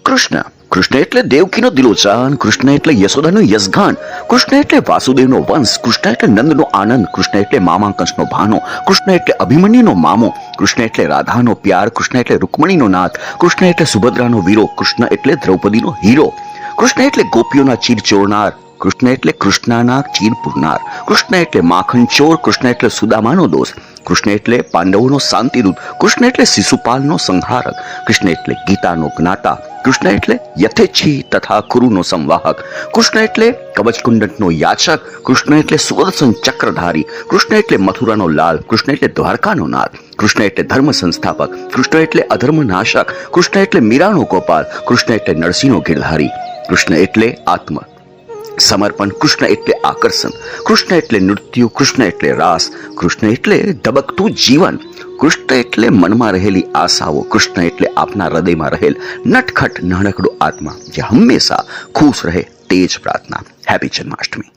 કૃષ્ણ કૃષ્ણ એટલે દેવકીનો દિલોચાન, કૃષ્ણ એટલે યશોદાનું યશગાન, કૃષ્ણ એટલે વાસુદેવનો વંશ, કૃષ્ણ એટલે નંદનો આનંદ, કૃષ્ણ એટલે મામા કંસનો ભાનો, કૃષ્ણ એટલે અભિમન્યુનો મામો, કૃષ્ણ એટલે રાધાનો પ્યાર, કૃષ્ણ એટલે રૂકમણીનો નાથ, કૃષ્ણ એટલે સુભદ્રાનો વીરો, કૃષ્ણ એટલે દ્રૌપદીનો હીરો, કૃષ્ણ એટલે ગોપીઓના ચીર ચોરનાર, કૃષ્ણ એટલે કૃષ્ણના ચીર પૂરનાર, કૃષ્ણ એટલે માખણ ચોર, કૃષ્ણ એટલે સુદામાનો દોસ્ત, કૃષ્ણ એટલે પાંડવોનો શાંતિદૂત, કૃષ્ણ એટલે શિશુપાલનો સંહારક, કૃષ્ણ એટલે ગીતાનો જ્ઞાતા, કૃષ્ણ એટલે યથેચ્છી તથા કુરુનો સંવાહક, કૃષ્ણ એટલે કવચકુંડળનો યાચક, કૃષ્ણ એટલે સુદર્શન ચક્રધારી, કૃષ્ણ એટલે મથુરાનો લાલ, કૃષ્ણ એટલે દ્વારકાનો નાથ, કૃષ્ણ એટલે ધર્મ સંસ્થાપક, કૃષ્ણ એટલે અધર્મ નાશક, કૃષ્ણ એટલે મીરાનો ગોપાલ, કૃષ્ણ એટલે નરસિંહનો ગિરધારી, કૃષ્ણ એટલે આત્મ સમર્પણ, કૃષ્ણ એટલે આકર્ષણ, કૃષ્ણ એટલે નૃત્ય, કૃષ્ણ એટલે રાસ, કૃષ્ણ એટલે ધબકતું જીવન, કૃષ્ણ એટલે મનમાં રહેલી આશાઓ, કૃષ્ણ એટલે આપના હૃદયમાં રહેલ નટખટ નાનકડો આત્મા જે હંમેશા ખુશ રહે, તે જ પ્રાર્થના. હેપી જન્માષ્ટમી.